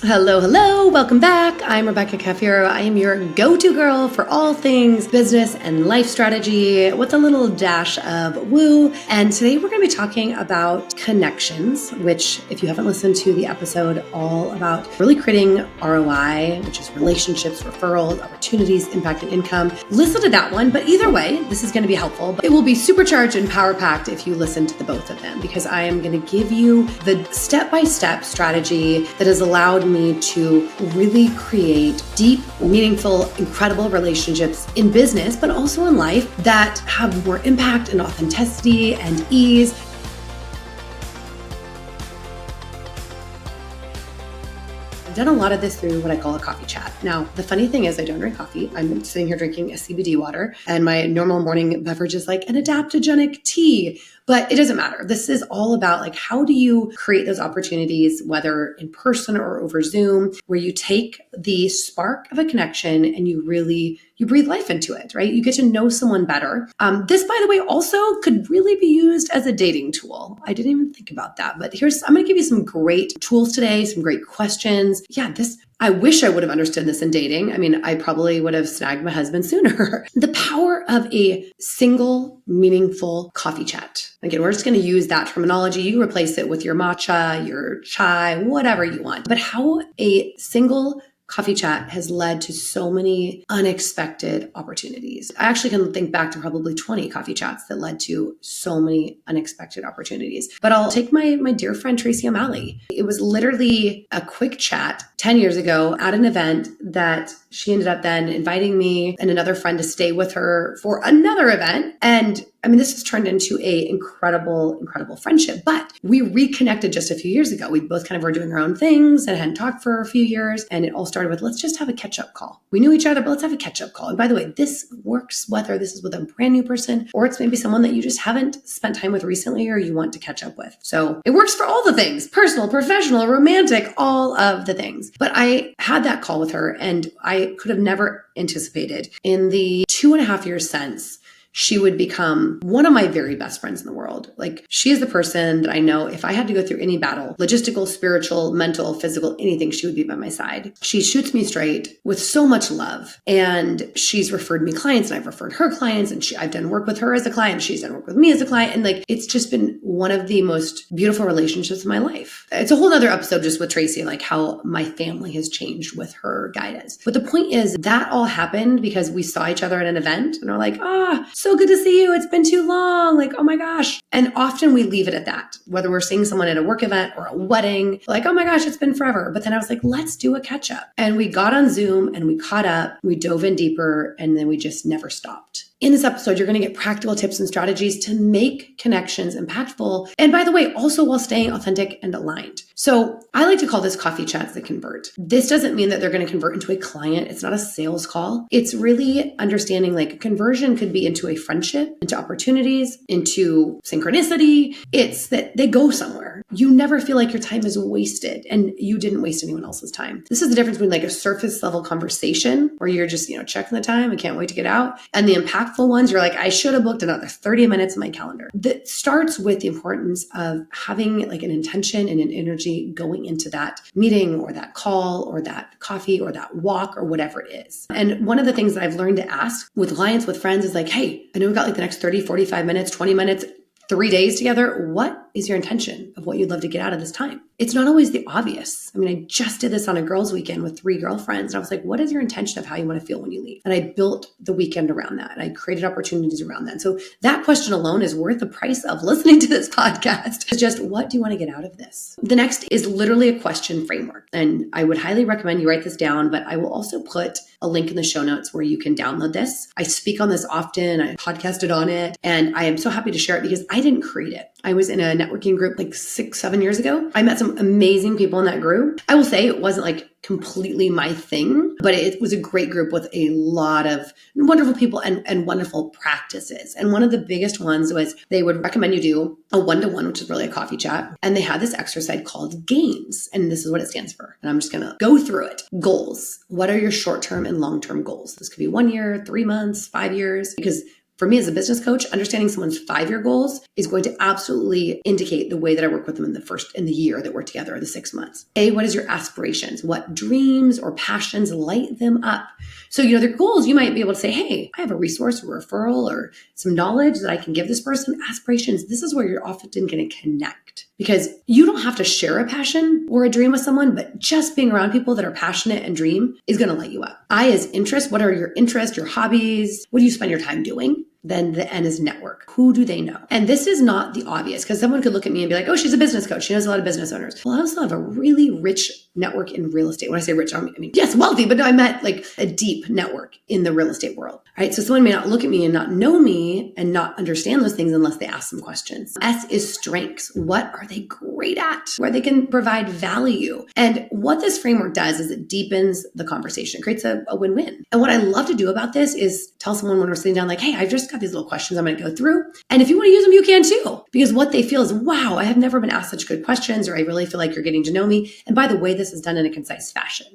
Hello, hello, welcome back. I'm Rebecca Cafiero. I am your go-to girl for all things business and life strategy with a little dash of woo. And today we're going to be talking about connections, which if you haven't listened to the episode all about really creating ROI, which is relationships, referrals, opportunities, impact, and income, listen to that one. But either way, this is going to be helpful. It will be supercharged and power-packed if you listen to the both of them, because I am going to give you the step-by-step strategy that has allowed me to really create deep, meaningful, incredible relationships in business, but also in life that have more impact and authenticity and ease. I've done a lot of this through what I call a coffee chat. Now, the funny thing is I don't drink coffee. I'm sitting here drinking a CBD water, and my normal morning beverage is like an adaptogenic tea. But it doesn't matter. This is all about like, how do you create those opportunities, whether in person or over Zoom, where you take the spark of a connection and you breathe life into it, right? You get to know someone better. This, by the way, also could really be used as a dating tool. I didn't even think about that, but I'm going to give you some great tools today, some great questions. I wish I would have understood this in dating. I mean, I probably would have snagged my husband sooner. The power of a single, meaningful coffee chat. Again, we're just going to use that terminology. You replace it with your matcha, your chai, whatever you want. But how a single coffee chat has led to so many unexpected opportunities. I actually can think back to probably 20 coffee chats that led to so many unexpected opportunities. But I'll take my dear friend Tracy O'Malley. It was literally a quick chat 10 years ago at an event that she ended up then inviting me and another friend to stay with her for another event. And I mean, this has turned into a incredible friendship, but we reconnected just a few years ago. We both kind of were doing our own things and hadn't talked for a few years. And it all started with, let's just have a catch-up call. We knew each other, but let's have a catch-up call. And by the way, this works whether this is with a brand new person or it's maybe someone that you just haven't spent time with recently or you want to catch up with. So it works for all the things, personal, professional, romantic, all of the things. But I had that call with her and I could have never anticipated in the 2.5 years since she would become one of my very best friends in the world. Like, she is the person that I know if I had to go through any battle, logistical, spiritual, mental, physical, anything, she would be by my side. She shoots me straight with so much love. And she's referred me clients and I've referred her clients, and I've done work with her as a client. She's done work with me as a client. And like, it's just been one of the most beautiful relationships in my life. It's a whole other episode just with Tracy, like how my family has changed with her guidance. But the point is that all happened because we saw each other at an event and we're like, so good to see you. It's been too long. Like, oh my gosh. And often we leave it at that, whether we're seeing someone at a work event or a wedding, like, oh my gosh, it's been forever. But then I was like, let's do a catch up. And we got on Zoom and we caught up, we dove in deeper, and then we just never stopped. In this episode, you're going to get practical tips and strategies to make connections impactful. And by the way, also while staying authentic and aligned. So I like to call this coffee chats that convert. This doesn't mean that they're going to convert into a client. It's not a sales call. It's really understanding like a conversion could be into a friendship, into opportunities, into synchronicity. It's that they go somewhere. You never feel like your time is wasted and you didn't waste anyone else's time. This is the difference between like a surface level conversation where you're just, checking the time, I can't wait to get out, and the impactful ones, you're like, I should have booked another 30 minutes in my calendar. That starts with the importance of having like an intention and an energy going into that meeting or that call or that coffee or that walk or whatever it is. And one of the things that I've learned to ask with clients, with friends is like, hey, I know we've got like the next 30, 45 minutes, 20 minutes, 3 days together. What is your intention of what you'd love to get out of this time? It's not always the obvious. I mean, I just did this on a girls' weekend with 3 girlfriends. And I was like, what is your intention of how you want to feel when you leave? And I built the weekend around that. And I created opportunities around that. And so that question alone is worth the price of listening to this podcast. It's just, what do you want to get out of this? The next is literally a question framework. And I would highly recommend you write this down, but I will also put a link in the show notes where you can download this. I speak on this often. I podcasted on it. And I am so happy to share it because I didn't create it. I was in a networking group like 6-7 years ago. I met some amazing people in that group. I will say it wasn't like completely my thing, but it was a great group with a lot of wonderful people and wonderful practices. And one of the biggest ones was they would recommend you do a one-to-one, which is really a coffee chat. And they had this exercise called GAINS. And this is what it stands for. And I'm just going to go through it. Goals. What are your short-term and long-term goals? This could be 1 year, 3 months, 5 years, because For me as a business coach, understanding someone's 5-year goals is going to absolutely indicate the way that I work with them in the year that we're together, or the 6 months. What is your aspirations? What dreams or passions light them up? So, their goals, you might be able to say, hey, I have a resource, a referral, or some knowledge that I can give this person. Aspirations, this is where you're often going to connect, because you don't have to share a passion or a dream with someone, but just being around people that are passionate and dream is going to light you up. I is interest. What are your interests, your hobbies? What do you spend your time doing? Then the N is network. Who do they know? And this is not the obvious, because someone could look at me and be like, oh, she's a business coach. She knows a lot of business owners. Well, I also have a really rich network in real estate. When I say rich, I mean, yes, wealthy, but no, I meant like a deep network in the real estate world, right? So someone may not look at me and not know me and not understand those things unless they ask some questions. S is strengths. What are they great at? Where they can provide value. And what this framework does is it deepens the conversation, creates a win-win. And what I love to do about this is tell someone when we're sitting down, like, hey, I've just got these little questions I'm going to go through. And if you want to use them, you can too. Because what they feel is, wow, I have never been asked such good questions, or I really feel like you're getting to know me. And by the way, this is done in a concise fashion.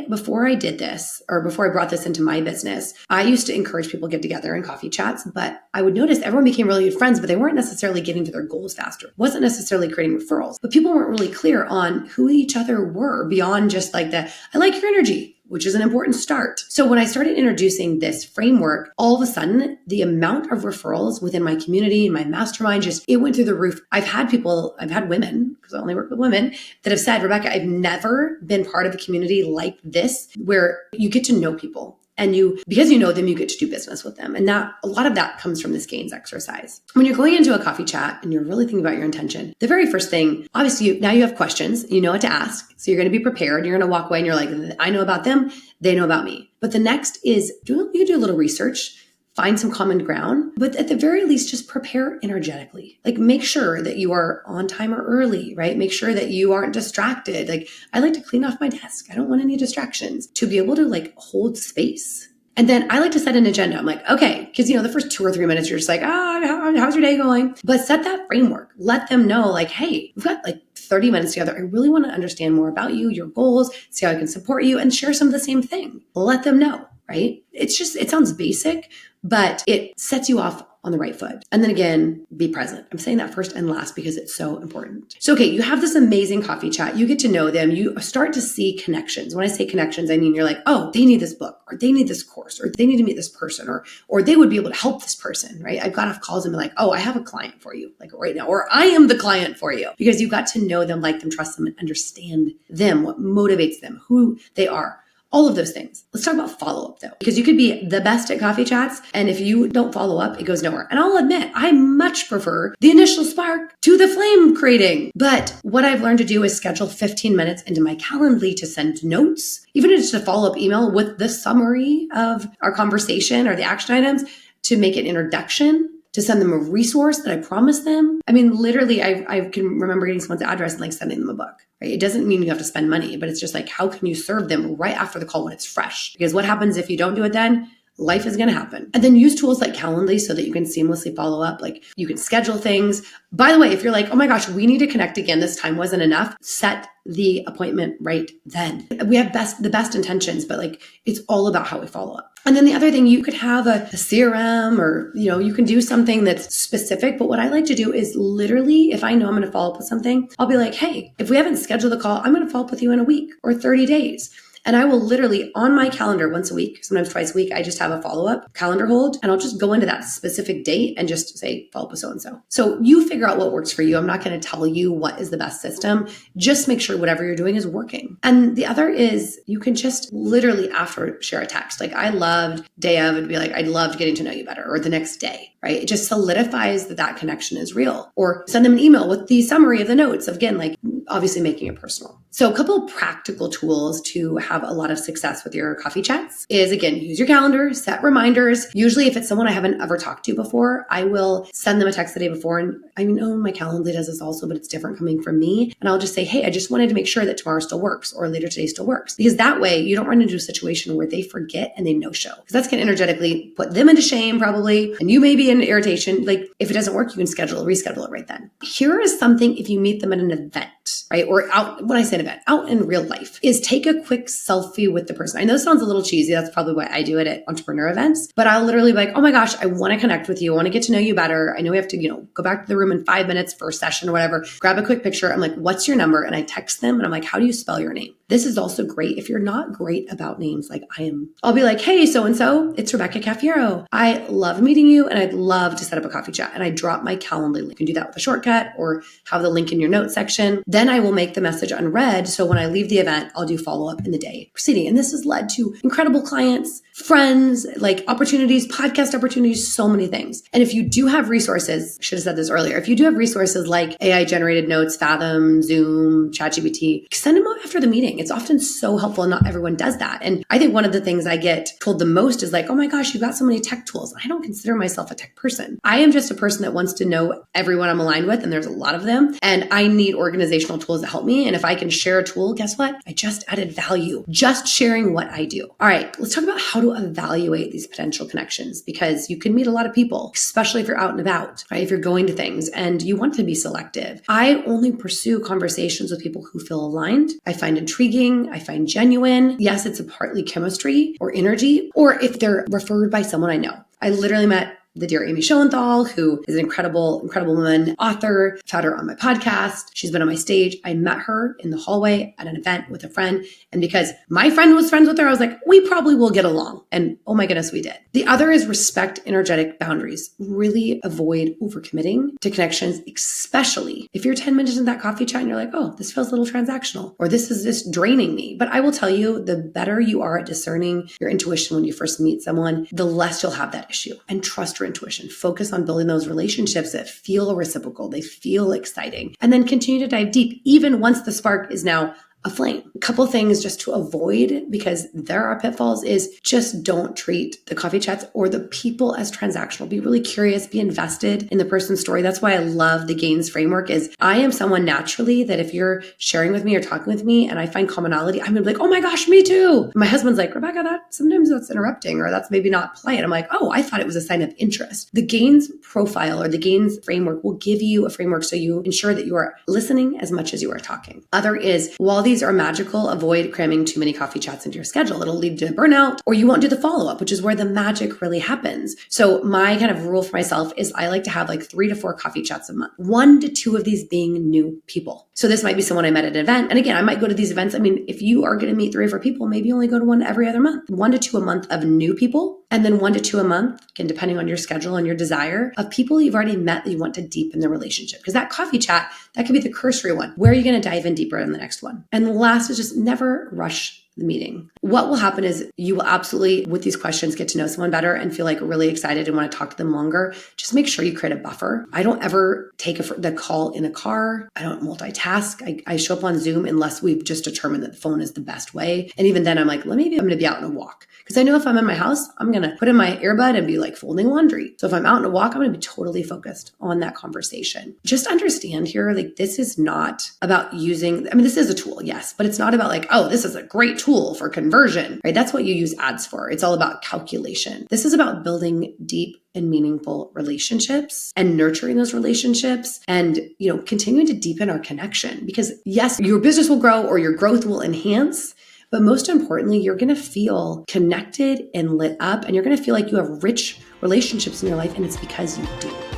Before I did this, or before I brought this into my business, I used to encourage people to get together in coffee chats, but I would notice everyone became really good friends, but they weren't necessarily getting to their goals faster. It wasn't necessarily creating referrals, but people weren't really clear on who each other were beyond just like I like your energy, which is an important start. So when I started introducing this framework, all of a sudden, the amount of referrals within my community and my mastermind, it went through the roof. I've had women, because I only work with women, that have said, Rebecca, I've never been part of a community like this, where you get to know people. And because you know them, you get to do business with them. And a lot of that comes from this gains exercise. When you're going into a coffee chat and you're really thinking about your intention, the very first thing, obviously, now you have questions, you know what to ask. So you're going to be prepared. You're going to walk away and you're like, I know about them. They know about me. But the next is you can do a little research, find some common ground, but at the very least, just prepare energetically. Like, make sure that you are on time or early, right? Make sure that you aren't distracted. Like, I like to clean off my desk. I don't want any distractions, to be able to hold space. And then I like to set an agenda. I'm like, okay, because the first 2 or 3 minutes, you're just like, how's your day going? But set that framework. Let them know, like, hey, we've got 30 minutes together. I really want to understand more about you, your goals, see how I can support you, and share some of the same thing. Let them know, right? It sounds basic, but it sets you off on the right foot. And then again, be present. I'm saying that first and last because it's so important. So, okay, you have this amazing coffee chat. You get to know them. You start to see connections. When I say connections, I mean, you're like, oh, they need this book, or they need this course, or they need to meet this person, or they would be able to help this person, right? I've got off calls and be like, oh, I have a client for you, like right now, or I am the client for you, because you got to know them, like them, trust them, and understand them, what motivates them, who they are. All of those things. Let's talk about follow-up though, because you could be the best at coffee chats, and if you don't follow up, it goes nowhere. And I'll admit, I much prefer the initial spark to the flame creating. But what I've learned to do is schedule 15 minutes into my Calendly to send notes, even just a follow-up email with the summary of our conversation or the action items, to make an introduction, to send them a resource that I promised them. I mean, literally, I can remember getting someone's address and sending them a book. Right? It doesn't mean you have to spend money, but it's just how can you serve them right after the call when it's fresh? Because what happens if you don't do it then? Life is going to happen. And then use tools like Calendly so that you can seamlessly follow up. You can schedule things. By the way, if you're like, oh my gosh, we need to connect again, this time wasn't enough, set the appointment right then. We have the best intentions, but it's all about how we follow up. And then the other thing, you could have a CRM, or, you can do something that's specific. But what I like to do is literally, if I know I'm going to follow up with something, I'll be like, hey, if we haven't scheduled a call, I'm going to follow up with you in a week or 30 days. And I will literally, on my calendar once a week, sometimes twice a week, I just have a follow-up calendar hold, and I'll just go into that specific date and just say, follow up with so-and-so. So you figure out what works for you. I'm not going to tell you what is the best system. Just make sure whatever you're doing is working. And the other is you can just literally after share a text. I loved day of, it'd be like, I loved getting to know you better, or the next day, right? It just solidifies that connection is real. Or send them an email with the summary of the notes. Again, obviously making it personal. So a couple of practical tools to have a lot of success with your coffee chats is, again, use your calendar, set reminders. Usually if it's someone I haven't ever talked to before, I will send them a text the day before. And my Calendly does this also, but it's different coming from me. And I'll just say, hey, I just wanted to make sure that tomorrow still works, or later today still works. Because that way you don't run into a situation where they forget and they no-show. Because that's going to energetically put them into shame probably. And you may be in irritation. If it doesn't work, you can reschedule it right then. Here is something if you meet them at an event. event, right? Or out, when I say an event, out in real life, is take a quick selfie with the person. I know this sounds a little cheesy. That's probably why I do it at entrepreneur events, but I'll literally be like, oh my gosh, I want to connect with you. I want to get to know you better. I know we have to, go back to the room in 5 minutes for a session or whatever, grab a quick picture. I'm like, what's your number? And I text them and I'm like, how do you spell your name? This is also great if you're not great about names like I am. I'll be like, hey, so-and-so, it's Rebecca Cafiero. I love meeting you and I'd love to set up a coffee chat. And I drop my Calendly link. You can do that with a shortcut or have the link in your notes section. Then I will make the message unread. So when I leave the event, I'll do follow-up in the day preceding. And this has led to incredible clients, friends, like opportunities, podcast opportunities, so many things. And if you do have resources, I should have said this earlier, if you do have resources like AI generated notes, Fathom, Zoom, ChatGPT, send them out after the meeting. It's often so helpful and not everyone does that. And I think one of the things I get told the most is like, oh my gosh, you've got so many tech tools. I don't consider myself a tech person. I am just a person that wants to know everyone I'm aligned with, and there's a lot of them. And I need organizational tools that help me. And if I can share a tool, guess what? I just added value, just sharing what I do. All right, let's talk about how to evaluate these potential connections, because you can meet a lot of people, especially if you're out and about, right? If you're going to things and you want to be selective. I only pursue conversations with people who feel aligned. I find intriguing. I find genuine. Yes, it's a partly chemistry or energy, or if they're referred by someone I know. I literally met the dear Amy Schoenthal, who is an incredible woman, author. I've had her on my podcast. She's been on my stage. I met her in the hallway at an event with a friend. And because my friend was friends with her, I was like, we probably will get along. And oh my goodness, we did. The other is respect energetic boundaries. Really avoid overcommitting to connections, especially if you're 10 minutes in that coffee chat and you're like, oh, this feels a little transactional, or this is just draining me. But I will tell you, the better you are at discerning your intuition when you first meet someone, the less you'll have that issue. And trust your intuition. Focus on building those relationships that feel reciprocal. They feel exciting. And then continue to dive deep, even once the spark is now a flame. A couple things just to avoid, because there are pitfalls, is just don't treat the coffee chats or the people as transactional. Be really curious, be invested in the person's story. That's why I love the Gains framework. Is I am someone naturally that if you're sharing with me or talking with me and I find commonality, I'm gonna be like, oh my gosh, me too. My husband's like, Rebecca, sometimes that's interrupting, or that's maybe not polite. I'm like, oh, I thought it was a sign of interest. The Gains profile or the Gains framework will give you a framework so you ensure that you are listening as much as you are talking. Other is, while these are magical, avoid cramming too many coffee chats into your schedule. It'll lead to burnout, or you won't do the follow-up, which is where the magic really happens. So my kind of rule for myself is I like to have like 3 to 4 coffee chats a month, 1 to 2 of these being new people. So this might be someone I met at an event. And again, I might go to these events. I mean, if you are going to meet 3 or 4 people, maybe only go to one every other month. 1 to 2 a month of new people, and then 1 to 2 a month, again, depending on your schedule and your desire, of people you've already met that you want to deepen the relationship. Because that coffee chat, that could be the cursory one. Where are you going to dive in deeper in the next one? And the last is just never rush the meeting. What will happen is you will absolutely, with these questions, get to know someone better and feel like really excited and want to talk to them longer. Just make sure you create a buffer. I don't ever take the call in a car. I don't multitask. I show up on Zoom unless we've just determined that the phone is the best way. And even then I'm like, maybe I'm going to be out on a walk. Because I know if I'm in my house, I'm going to put in my earbud and be like folding laundry. So if I'm out on a walk, I'm going to be totally focused on that conversation. Just understand here, like this is not about this is a tool, yes, but it's not about like, oh, this is a great tool for conversion, right? That's what you use ads for. It's all about calculation. This is about building deep and meaningful relationships and nurturing those relationships and, continuing to deepen our connection. Because yes, your business will grow or your growth will enhance, but most importantly, you're going to feel connected and lit up, and you're going to feel like you have rich relationships in your life, and it's because you do.